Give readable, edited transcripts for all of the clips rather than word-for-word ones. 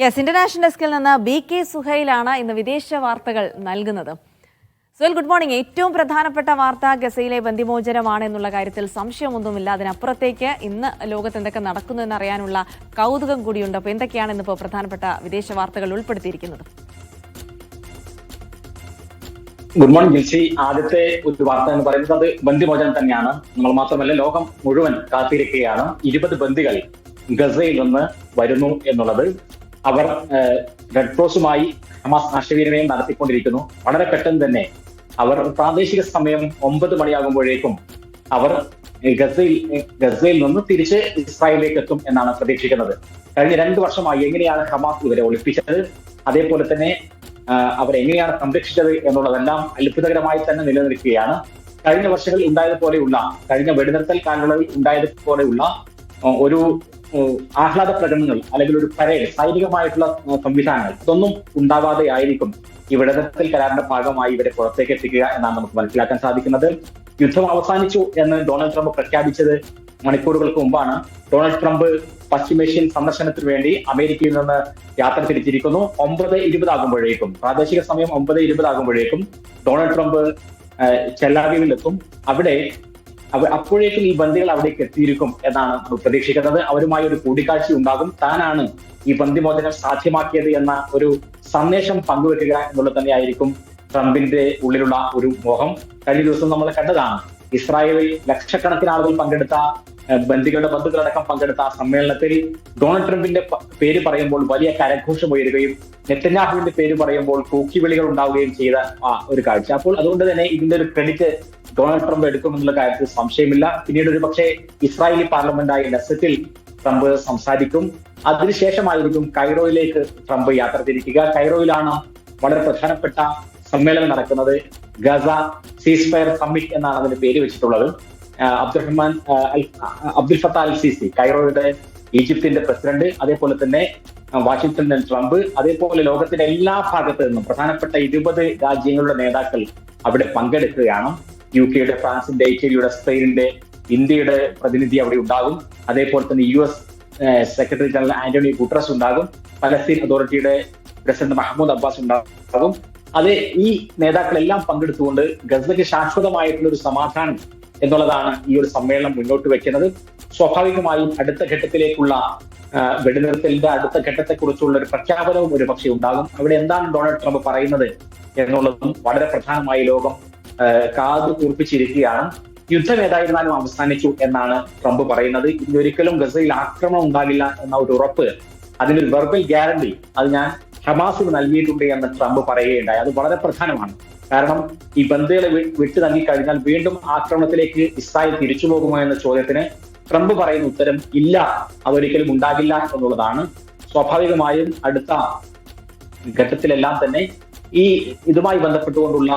Yes, international ഡെസ്കിൽ നിന്ന് BK സുഹൈലാണ് ഇന്ന് വിദേശ വാർത്തകൾ നൽകുന്നത്. Suhail, good morning. ഏറ്റവും പ്രധാനപ്പെട്ട വാർത്ത ഗസയിലെ ബന്ദിമോചനമാണ് എന്നുള്ള കാര്യത്തിൽ സംശയമൊന്നുമില്ല. അതിനപ്പുറത്തേക്ക് ഇന്ന് ലോകത്ത് എന്തൊക്കെ നടക്കുന്നു എന്നറിയാനുള്ള കൗതുകം കൂടിയുണ്ട്. അപ്പോൾ എന്തൊക്കെയാണ് ഇന്നിപ്പോൾ പ്രധാനപ്പെട്ട വിദേശ വാർത്തകൾ ഉൾപ്പെടുത്തിയിരിക്കുന്നത്? Good morning Jilsy. ആദ്യത്തെ ഒരു വാർത്ത എന്ന് പറയുന്നത് ബന്ദിമോചനം തന്നെയാണ്. നമ്മൾ മാത്രമല്ല, ലോകം മുഴുവൻ കാത്തിരിക്കുകയാണ്. 20 ബന്ദികൾ ഗസയിൽ നിന്ന് വരുന്നു എന്നുള്ളത്. അവർ റെഡ് ക്രോസുമായി ഹമാസ് ആശയവിനിമയം നടത്തിക്കൊണ്ടിരിക്കുന്നു. വളരെ പെട്ടെന്ന് തന്നെ അവർ പ്രാദേശിക സമയം 9 മണിയാകുമ്പോഴേക്കും അവർ ഗസയിൽ നിന്ന് തിരിച്ച് ഇസ്രായേലിലേക്ക് എത്തും എന്നാണ് പ്രതീക്ഷിക്കുന്നത്. കഴിഞ്ഞ 2 വർഷമായി എങ്ങനെയാണ് ഹമാസ് ഇവരെ ഒളിപ്പിച്ചത്, അതേപോലെ തന്നെ അവരെങ്ങനെയാണ് സംരക്ഷിച്ചത് എന്നുള്ളതെല്ലാം അത്ഭുതകരമായി തന്നെ നിലനിൽക്കുകയാണ്. കഴിഞ്ഞ വർഷങ്ങളിൽ ഉണ്ടായതുപോലെയുള്ള, കഴിഞ്ഞ വെടിനിർത്തൽ കാലയളവിൽ ഉണ്ടായതുപോലെയുള്ള ഒരു ആഹ്ലാദ പ്രകടനങ്ങൾ അല്ലെങ്കിൽ ഒരു പരേഡ്, സൈനികമായിട്ടുള്ള സംവിധാനങ്ങൾ ഇതൊന്നും ഉണ്ടാവാതെ ആയിരിക്കും ഈ വെടിനിർത്തൽ കരാറിന്റെ ഭാഗമായി ഇവരെ പുറത്തേക്ക് എത്തിക്കുക എന്നാണ് നമുക്ക് മനസ്സിലാക്കാൻ സാധിക്കുന്നത്. യുദ്ധം അവസാനിച്ചു എന്ന് ഡൊണാൾഡ് ട്രംപ് പ്രഖ്യാപിച്ചത് മണിക്കൂറുകൾക്ക് മുമ്പാണ്. ഡൊണാൾഡ് ട്രംപ് പശ്ചിമേഷ്യൻ സന്ദർശനത്തിന് വേണ്ടി അമേരിക്കയിൽ നിന്ന് യാത്ര തിരിച്ചിരിക്കുന്നു. 9:20 ആകുമ്പോഴേക്കും, പ്രാദേശിക സമയം 9:20 ആകുമ്പോഴേക്കും ഡൊണാൾഡ് ട്രംപ് ടെൽ-അവീവിലെത്തും. അപ്പോഴേക്കും ഈ ബന്ദികൾ അവിടേക്ക് എത്തിയിരിക്കും എന്നാണ് പ്രതീക്ഷിക്കുന്നത്. അവരുമായി ഒരു കൂടിക്കാഴ്ച ഉണ്ടാകും. താനാണ് ഈ ബന്ദിമോചനം സാധ്യമാക്കിയത് എന്ന ഒരു സന്ദേശം പങ്കുവെക്കുക എന്നുള്ളത് തന്നെയായിരിക്കും ട്രംപിന്റെ ഉള്ളിലുള്ള ഒരു മോഹം. കഴിഞ്ഞ ദിവസം നമ്മൾ കണ്ടതാണ്, ഇസ്രായേലിൽ ലക്ഷക്കണക്കിന് ആളുകൾ പങ്കെടുത്ത, ബന്ദികളുടെ ബന്ധുക്കളടക്കം പങ്കെടുത്ത സമ്മേളനത്തിൽ ഡൊണാൾഡ് ട്രംപിന്റെ പേര് പറയുമ്പോൾ വലിയ കരഘോഷം ഉയരുകയും നെതന്യാഹുവിന്റെ പേര് പറയുമ്പോൾ കൂക്കിവിളികൾ ഉണ്ടാവുകയും ചെയ്ത ഒരു കാഴ്ച. അപ്പോൾ അതുകൊണ്ട് തന്നെ ഇതിന്റെ ഒരു ക്രെഡിറ്റ് ഡൊണാൾഡ് ട്രംപ് എടുക്കുമെന്നുള്ള കാര്യത്തിൽ സംശയമില്ല. പിന്നീട് ഒരു പക്ഷേ ഇസ്രായേലി പാർലമെന്റായ നെസറ്റിൽ ട്രംപ് സംസാരിക്കും. അതിനുശേഷമായിരിക്കും കൈറോയിലേക്ക് ട്രംപ് യാത്ര തിരിക്കുക. കൈറോയിലാണ് വളരെ പ്രധാനപ്പെട്ട സമ്മേളനം നടക്കുന്നത്. ഗസ സീസ്ഫയർ സമ്മിറ്റ് എന്നാണ് അതിന് പേര് വെച്ചിട്ടുള്ളത്. അബ്ദുൽ ഫത്താ അൽ സിസി, കൈറോയുടെ ഈജിപ്തിന്റെ പ്രസിഡന്റ്, അതേപോലെ തന്നെ വാഷിംഗ്ടണിൽ ട്രംപ്, അതേപോലെ ലോകത്തിന്റെ എല്ലാ ഭാഗത്തു നിന്നും പ്രധാനപ്പെട്ട 20 രാജ്യങ്ങളുടെ നേതാക്കൾ അവിടെ പങ്കെടുക്കുകയാണ്. UK-യുടെ, ഫ്രാൻസിന്റെ, ഇറ്റലിയുടെ, സ്പെയിനിന്റെ, ഇന്ത്യയുടെ പ്രതിനിധി അവിടെ ഉണ്ടാകും. അതേപോലെ തന്നെ US secretary general Antony Guterres ഉണ്ടാകും. പലസ്തീൻ അതോറിറ്റിയുടെ പ്രസിഡന്റ് മഹ്മൂദ് അബ്ബാസ് ഉണ്ടാകും. ഈ നേതാക്കളെല്ലാം പങ്കെടുത്തുകൊണ്ട് ഗസയ്ക്ക് ശാശ്വതമായിട്ടുള്ള ഒരു സമാധാനം എന്നുള്ളതാണ് ഈ ഒരു സമ്മേളനം മുന്നോട്ട് വെക്കുന്നത്. സ്വാഭാവികമായും അടുത്ത ഘട്ടത്തിലേക്കുള്ള വെടിനിർത്തലിന്റെ അടുത്ത ഘട്ടത്തെക്കുറിച്ചുള്ള ഒരു പ്രഖ്യാപനവും ഒരു പക്ഷേ ഉണ്ടാകും. അവിടെ എന്താണ് ഡൊണാൾഡ് ട്രംപ് പറയുന്നത് എന്നുള്ളതും വളരെ പ്രധാനമായി ലോകം കാതു കൂർപ്പിച്ചിരിക്കുകയാണ്. യുദ്ധം ഏതായിരുന്നാലും അവസാനിച്ചു എന്നാണ് ട്രംപ് പറയുന്നത്. ഇനി ഒരിക്കലും ഗസയിൽ ആക്രമണം ഉണ്ടാകില്ല എന്ന ഒരു ഉറപ്പ്, അതിനൊരു വെർബൽ ഗ്യാരണ്ടി അത് ഞാൻ ഹമാസിന് നൽകിയിട്ടുണ്ട് എന്ന് ട്രംപ് പറയുകയുണ്ടായി. അത് വളരെ പ്രധാനമാണ്. കാരണം ഈ ബന്ദികളെ വിട്ടു നൽകിക്കഴിഞ്ഞാൽ വീണ്ടും ആക്രമണത്തിലേക്ക് ഇസ്രായേൽ തിരിച്ചു പോകുമോ എന്ന ചോദ്യത്തിന് ട്രംപ് പറയുന്ന ഉത്തരം ഇല്ല, അതൊരിക്കലും ഉണ്ടാകില്ല എന്നുള്ളതാണ്. സ്വാഭാവികമായും അടുത്ത ഘട്ടത്തിലെല്ലാം തന്നെ ഇതുമായി ബന്ധപ്പെട്ടുകൊണ്ടുള്ള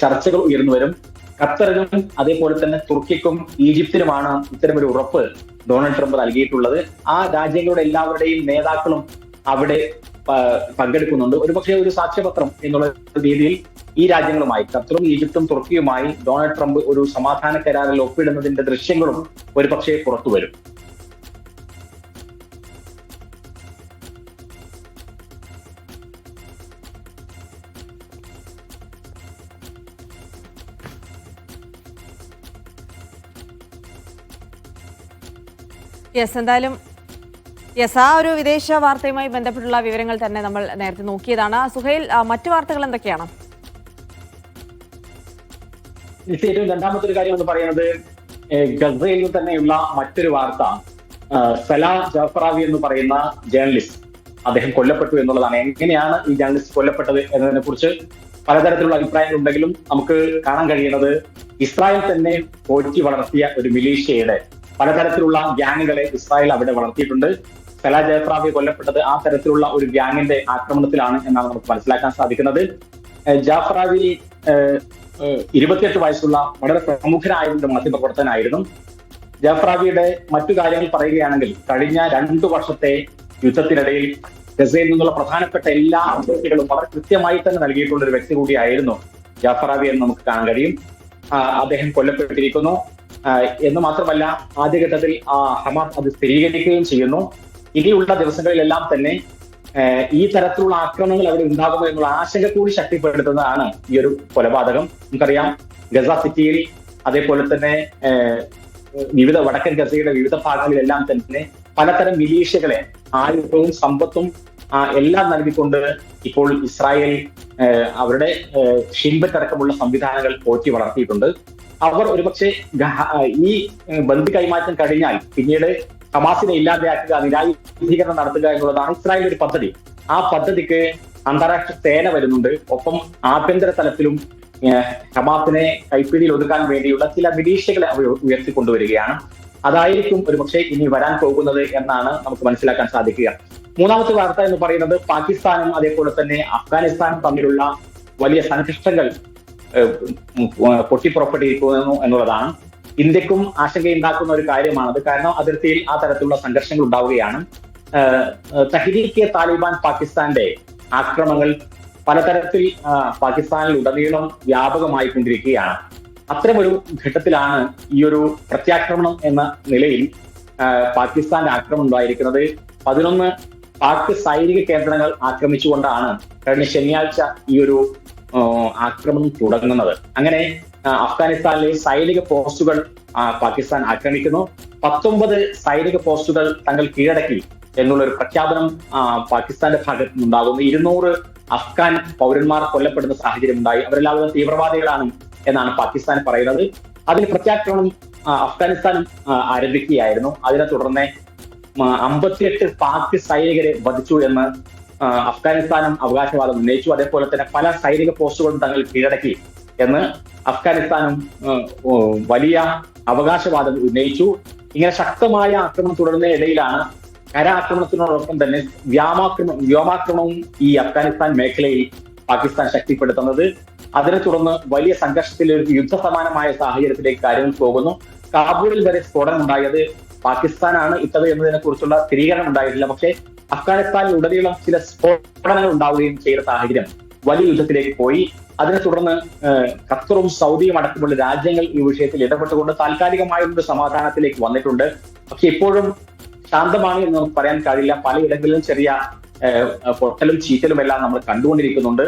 ചർച്ചകൾ ഉയർന്നു വരും. ഖത്തറിനും അതേപോലെ തന്നെ തുർക്കിക്കും ഈജിപ്തിനുമാണ് ഇത്തരമൊരു ഉറപ്പ് ഡൊണാൾഡ് ട്രംപ് നൽകിയിട്ടുള്ളത്. ആ രാജ്യങ്ങളുടെ എല്ലാവരുടെയും നേതാക്കളും അവിടെ പങ്കെടുക്കുന്നുണ്ട്. ഒരുപക്ഷെ ഒരു സാക്ഷ്യപത്രം എന്നുള്ള രീതിയിൽ ഈ രാജ്യങ്ങളുമായി, ഖത്തറും ഈജിപ്തും തുർക്കിയുമായി ഡൊണാൾഡ് ട്രംപ് ഒരു സമാധാന കരാറിൽ ഒപ്പിടുന്നതിന്റെ ദൃശ്യങ്ങളും ഒരുപക്ഷെ പുറത്തു വരും. എന്തായാലും ആ ഒരു വിദേശ വാർത്തയുമായി ബന്ധപ്പെട്ടുള്ള വിവരങ്ങൾ തന്നെ നമ്മൾ നേരത്തെ നോക്കിയതാണ്. സുഹൈൽ, മറ്റു വാർത്തകൾ എന്തൊക്കെയാണ്? ഏറ്റവും രണ്ടാമത്തെ ഒരു കാര്യം എന്ന് പറയുന്നത് ഗസയിൽ തന്നെയുള്ള മറ്റൊരു വാർത്ത. സലാ ജാഫറാവി എന്ന് പറയുന്ന ജേർണലിസ്റ്റ്, അദ്ദേഹം കൊല്ലപ്പെട്ടു എന്നുള്ളതാണ്. എങ്ങനെയാണ് ഈ ജേർണലിസ്റ്റ് കൊല്ലപ്പെട്ടത് എന്നതിനെ കുറിച്ച് പലതരത്തിലുള്ള അഭിപ്രായങ്ങൾ ഉണ്ടെങ്കിലും നമുക്ക് കാണാൻ കഴിയുന്നത് ഇസ്രായേൽ തന്നെ പോറ്റി വളർത്തിയ ഒരു മിലീഷ്യയുടെ പലതരത്തിലുള്ള ഗ്യാങ്ങുകളെ ഇസ്രായേൽ അവിടെ വളർത്തിയിട്ടുണ്ട്. സലാ ജാഫറാവി കൊല്ലപ്പെട്ടത് ആ തരത്തിലുള്ള ഒരു ഗ്യാങ്ങിന്റെ ആക്രമണത്തിലാണ് എന്നാണ് നമുക്ക് മനസ്സിലാക്കാൻ സാധിക്കുന്നത്. ജാഫറാവി 28 വയസ്സുള്ള വളരെ പ്രമുഖനായ ഒരു മാധ്യമപ്രവർത്തകനായിരുന്നു. ജാഫറാവിയുടെ മറ്റു കാര്യങ്ങൾ പറയുകയാണെങ്കിൽ കഴിഞ്ഞ 2 വർഷത്തെ യുദ്ധത്തിനിടയിൽ ഗസയിൽ നിന്നുള്ള പ്രധാനപ്പെട്ട എല്ലാ അപ്ഡേറ്റുകളും വളരെ കൃത്യമായി തന്നെ നൽകിയിട്ടുള്ള ഒരു വ്യക്തി കൂടിയായിരുന്നു ജാഫറാവി എന്ന് നമുക്ക് കാണാൻ കഴിയും. അദ്ദേഹം കൊല്ലപ്പെട്ടിരിക്കുന്നു എന്ന് മാത്രമല്ല, ആദ്യഘട്ടത്തിൽ ഹമാസ് അത് സ്ഥിരീകരിക്കുകയും ചെയ്യുന്നു. ഇനിയുള്ള ദിവസങ്ങളിലെല്ലാം തന്നെ ഈ തരത്തിലുള്ള ആക്രമണങ്ങൾ അവിടെ ഉണ്ടാകുമോ എന്നുള്ള ആശങ്ക കൂടി ശക്തിപ്പെടുത്തുന്നതാണ് ഈ ഒരു കൊലപാതകം. നമുക്കറിയാം ഗസ സിറ്റിയിൽ അതേപോലെ തന്നെ വിവിധ വടക്കൻ ഗസയുടെ വിവിധ ഭാഗങ്ങളിലെല്ലാം തന്നെ പലതരം മിലീഷ്യകളെ ആയുധവും സമ്പത്തും എല്ലാം നൽകിക്കൊണ്ട് ഇപ്പോൾ ഇസ്രായേൽ അവരുടെ ഷിൻബറ്റടക്കമുള്ള സംവിധാനങ്ങൾ പോറ്റി വളർത്തിയിട്ടുണ്ട്. അവർ ഒരുപക്ഷെ ഈ ബന്ദി കൈമാറ്റം കഴിഞ്ഞാൽ പിന്നീട് ഹമാസിനെ ഇല്ലാതെയാക്കുക, നിരായുധീകരണം നടത്തുക എന്നുള്ളതാണ് ഇസ്രായേലിന്റെ ഒരു പദ്ധതി. ആ പദ്ധതിക്ക് അന്താരാഷ്ട്ര സേന വരുന്നുണ്ട്. ഒപ്പം ആഭ്യന്തര തലത്തിലും ഹമാസിനെ കൈപ്പിടിയിൽ ഒതുക്കാൻ വേണ്ടിയുള്ള ചില മിലീഷ്യകളെ അവർ ഉയർത്തിക്കൊണ്ടുവരികയാണ്. അതായിരിക്കും ഒരുപക്ഷെ ഇനി വരാൻ പോകുന്നത് എന്നാണ് നമുക്ക് മനസ്സിലാക്കാൻ സാധിക്കുക. മൂന്നാമത്തെ വാർത്ത എന്ന് പറയുന്നത് പാകിസ്ഥാനും അതേപോലെ തന്നെ അഫ്ഗാനിസ്ഥാനും തമ്മിലുള്ള വലിയ സംഘർഷങ്ങൾ പൊട്ടിപ്പുറപ്പെട്ടിരിക്കുന്നു എന്നുള്ളതാണ്. ഇന്ത്യക്കും ആശങ്കയുണ്ടാക്കുന്ന ഒരു കാര്യമാണത്. കാരണം അതിർത്തിയിൽ ആ തരത്തിലുള്ള സംഘർഷങ്ങൾ ഉണ്ടാവുകയാണ്. തഹ്രീക്ക് താലിബാൻ പാകിസ്ഥാന്റെ ആക്രമണങ്ങൾ പലതരത്തിൽ പാകിസ്ഥാനിൽ ഉടനീളം വ്യാപകമായി കൊണ്ടിരിക്കുകയാണ്. അത്തരമൊരു ഘട്ടത്തിലാണ് ഈ ഒരു പ്രത്യാക്രമണം എന്ന നിലയിൽ പാകിസ്ഥാന്റെ ആക്രമണം ഉണ്ടായിരിക്കുന്നത്. 11 പാക് സൈനിക കേന്ദ്രങ്ങൾ ആക്രമിച്ചുകൊണ്ടാണ് കഴിഞ്ഞ ശനിയാഴ്ച ഈ ഒരു ആക്രമണം തുടങ്ങുന്നത്. അങ്ങനെ അഫ്ഗാനിസ്ഥാനിലെ സൈനിക പോസ്റ്റുകൾ പാകിസ്ഥാൻ ആക്രമിക്കുന്നു. 19 സൈനിക പോസ്റ്റുകൾ തങ്ങൾ കീഴടക്കി എന്നുള്ളൊരു പ്രഖ്യാപനം പാകിസ്ഥാന്റെ ഭാഗത്ത് നിന്നുണ്ടാകുന്നു. 200 അഫ്ഗാൻ പൗരന്മാർ കൊല്ലപ്പെടുന്ന സാഹചര്യം ഉണ്ടായി. അവരെല്ലാവരും തീവ്രവാദികളാണ് എന്നാണ് പാകിസ്ഥാൻ പറയുന്നത്. അതിന് പ്രത്യാക്രമണം അഫ്ഗാനിസ്ഥാനും ആരംഭിക്കുകയായിരുന്നു. അതിനെ തുടർന്ന് 58 പാക് സൈനികരെ വധിച്ചു എന്ന് അഫ്ഗാനിസ്ഥാനും അവകാശവാദം ഉന്നയിച്ചു. അതേപോലെ തന്നെ പല സൈനിക പോസ്റ്റുകളും തങ്ങൾ കീഴടക്കി എന്ന് അഫ്ഗാനിസ്ഥാനും വലിയ അവകാശവാദം ഉന്നയിച്ചു. ഇങ്ങനെ ശക്തമായ ആക്രമണം തുടരുന്ന ഇടയിലാണ് കരാക്രമണത്തിനോടൊപ്പം തന്നെ വ്യോമാക്രമണവും ഈ അഫ്ഗാനിസ്ഥാൻ മേഖലയിൽ പാകിസ്ഥാൻ ശക്തിപ്പെടുത്തുന്നത്. അതിനെ തുടർന്ന് വലിയ സംഘർഷത്തിൽ ഒരു യുദ്ധസമാനമായ സാഹചര്യത്തിലേക്ക് കാര്യങ്ങൾ പോകുന്നു. കാബൂളിൽ വരെ സ്ഫോടനം ഉണ്ടായത് പാകിസ്ഥാനാണ് ഇട്ടത് എന്നതിനെ കുറിച്ചുള്ള സ്ഥിരീകരണം ഉണ്ടായിട്ടില്ല. പക്ഷേ അഫ്ഗാനിസ്ഥാനിൽ ഉടനീളം ചില സ്ഫോടനങ്ങൾ ഉണ്ടാവുകയും ചെയ്ത സാഹചര്യം വലിയ യുദ്ധത്തിലേക്ക് പോയി. അതിനെ തുടർന്ന് ഖത്തറും സൗദിയും അടക്കമുള്ള രാജ്യങ്ങൾ ഈ വിഷയത്തിൽ ഇടപെട്ടുകൊണ്ട് താൽക്കാലികമായ ഒരു സമാധാനത്തിലേക്ക് വന്നിട്ടുണ്ട്. പക്ഷെ ഇപ്പോഴും ശാന്തമാണ് എന്ന് നമുക്ക് പറയാൻ കഴിയില്ല. പലയിടങ്ങളിലും ചെറിയ പൊട്ടലും ചീറ്റലും എല്ലാം നമ്മൾ കണ്ടുകൊണ്ടിരിക്കുന്നുണ്ട്.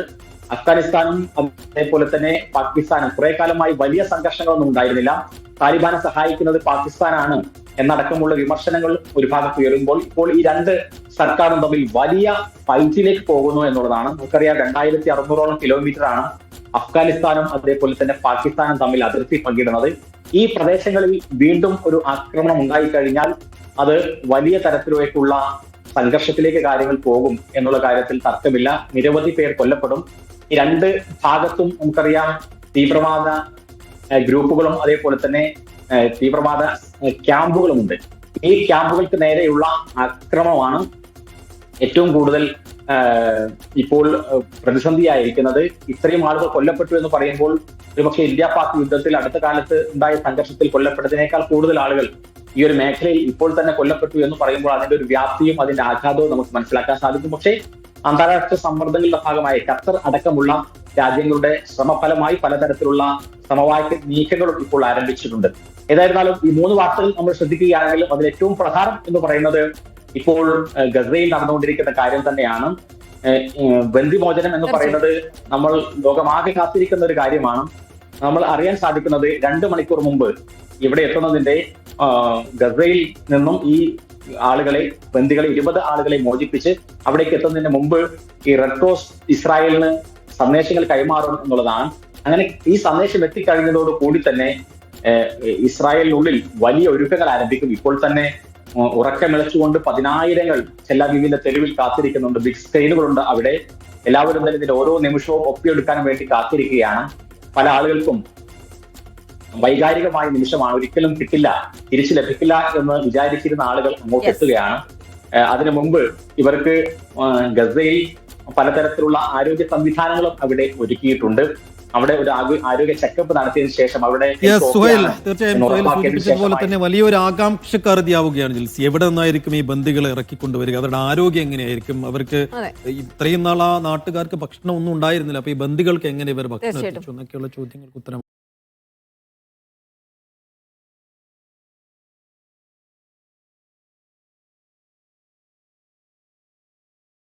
അഫ്ഗാനിസ്ഥാനും അതേപോലെ തന്നെ പാകിസ്ഥാനും കുറെ കാലമായി വലിയ സംഘർഷങ്ങളൊന്നും ഉണ്ടായിരുന്നില്ല. താലിബാനെ സഹായിക്കുന്നത് പാകിസ്ഥാനാണ് എന്നടക്കമുള്ള വിമർശനങ്ങൾ ഒരു ഭാഗത്ത് ഉയരുമ്പോൾ ഇപ്പോൾ ഈ രണ്ട് സർക്കാരും തമ്മിൽ വലിയ ഫൈറ്റിലേക്ക് പോകുന്നു എന്നുള്ളതാണ്. നമുക്കറിയാം 2600ഓളം കിലോമീറ്ററാണ് അഫ്ഗാനിസ്ഥാനും അതേപോലെ തന്നെ പാകിസ്ഥാനും തമ്മിൽ അതിർത്തി പങ്കിടുന്നത്. ഈ പ്രദേശങ്ങളിൽ വീണ്ടും ഒരു ആക്രമണം ഉണ്ടായിക്കഴിഞ്ഞാൽ അത് വലിയ തരത്തിലേക്കുള്ള സംഘർഷത്തിലേക്ക് കാര്യങ്ങൾ പോകും എന്നുള്ള കാര്യത്തിൽ തർക്കമില്ല. നിരവധി പേർ കൊല്ലപ്പെടും. ഈ രണ്ട് ഭാഗത്തും നമുക്കറിയാം തീവ്രവാദ ഗ്രൂപ്പുകളും അതേപോലെ തന്നെ തീവ്രവാദ ക്യാമ്പുകളുമുണ്ട്. ഈ ക്യാമ്പുകൾക്ക് നേരെയുള്ള ആക്രമണമാണ് ഏറ്റവും കൂടുതൽ ഇപ്പോൾ പ്രതിസന്ധിയായിരിക്കുന്നത്. ഇത്രയും ആളുകൾ കൊല്ലപ്പെട്ടു എന്ന് പറയുമ്പോൾ ഒരുപക്ഷെ ഇന്ത്യ പാക് യുദ്ധത്തിൽ അടുത്ത കാലത്ത് ഉണ്ടായ സംഘർഷത്തിൽ കൊല്ലപ്പെട്ടതിനേക്കാൾ കൂടുതൽ ആളുകൾ ഈ ഒരു മേഖലയിൽ ഇപ്പോൾ തന്നെ കൊല്ലപ്പെട്ടു എന്ന് പറയുമ്പോൾ അതിന്റെ ഒരു വ്യാപ്തിയും അതിന്റെ ആഘാതവും നമുക്ക് മനസ്സിലാക്കാൻ സാധിക്കും. പക്ഷേ അന്താരാഷ്ട്ര സമ്മർദ്ദങ്ങളുടെ ഭാഗമായി ഖത്തർ അടക്കമുള്ള രാജ്യങ്ങളുടെ ശ്രമഫലമായി പലതരത്തിലുള്ള സമവായ നീക്കങ്ങളും ഇപ്പോൾ ആരംഭിച്ചിട്ടുണ്ട്. ഏതായിരുന്നാലും ഈ 3 വാർത്തകൾ നമ്മൾ ശ്രദ്ധിക്കുകയാണെങ്കിലും അതിൽ ഏറ്റവും പ്രധാനം എന്ന് പറയുന്നത് ഇപ്പോൾ ഗസയിൽ നടന്നുകൊണ്ടിരിക്കുന്ന കാര്യം തന്നെയാണ്. ബന്ദിമോചനം എന്ന് പറയുന്നത് നമ്മൾ ലോകമാകെ കാത്തിരിക്കുന്ന ഒരു കാര്യമാണ്. നമ്മൾ അറിയാൻ സാധിക്കുന്നത് 2 മണിക്കൂർ മുമ്പ് ഇവിടെ എത്തുന്നതിന്റെ ഗസയിൽ നിന്നും ഈ ആളുകളെ ബന്ദികളെ 20 ആളുകളെ മോചിപ്പിച്ച് അവിടേക്ക് എത്തുന്നതിന് മുമ്പ് ഈ റെഡ് ക്രോസ് ഇസ്രായേലിന് സന്ദേശങ്ങൾ കൈമാറും എന്നുള്ളതാണ്. അങ്ങനെ ഈ സന്ദേശം എത്തിക്കഴിഞ്ഞതോട് കൂടി തന്നെ ഇസ്രായേലിനുള്ളിൽ വലിയ ഒരുക്കങ്ങൾ ആരംഭിക്കും. ഇപ്പോൾ തന്നെ ഉറക്കമിളച്ചുകൊണ്ട് 10,000 ചെല്ലാബീവിന്റെ തെരുവിൽ കാത്തിരിക്കുന്നുണ്ട്. ബിഗ് സ്ക്രീനുകളുണ്ട് അവിടെ. എല്ലാവരും തന്നെ ഇതിന്റെ ഓരോ നിമിഷവും ഒപ്പിയെടുക്കാൻ വേണ്ടി കാത്തിരിക്കുകയാണ്. പല ആളുകൾക്കും വൈകാരികമായ നിമിഷമാണ്. ഒരിക്കലും കിട്ടില്ല, തിരിച്ചു ലഭിക്കില്ല എന്ന് വിചാരിച്ചിരുന്ന ആളുകൾ അങ്ങോട്ട് എത്തുകയാണ്. അതിനു മുമ്പ് ഇവർക്ക് ഗസയിൽ പലതരത്തിലുള്ള ആരോഗ്യ സംവിധാനങ്ങളും അവിടെ ഒരുക്കിയിട്ടുണ്ട്. അവിടെ ഒരു ആരോഗ്യ ചെക്കപ്പ് നടത്തിയതിനു ശേഷം അവിടെ തീർച്ചയായും തന്നെ വലിയൊരു ആകാംക്ഷക്കാരതിയാവുകയാണ് ജിൽസി. എവിടെ നിന്നായിരിക്കും ഈ ബന്ദികളെ ഇറക്കിക്കൊണ്ടുവരിക? അവരുടെ ആരോഗ്യം എങ്ങനെയായിരിക്കും? അവർക്ക് ഇത്രയും നാൾ ആ നാട്ടുകാർക്ക് ഭക്ഷണം ഒന്നും ഉണ്ടായിരുന്നില്ല. അപ്പൊ ഈ ബന്ദികൾക്ക് എങ്ങനെ ഇവർ ഭക്ഷണം എത്തിച്ചു എന്നൊക്കെയുള്ള ചോദ്യങ്ങൾക്ക് ഉത്തരം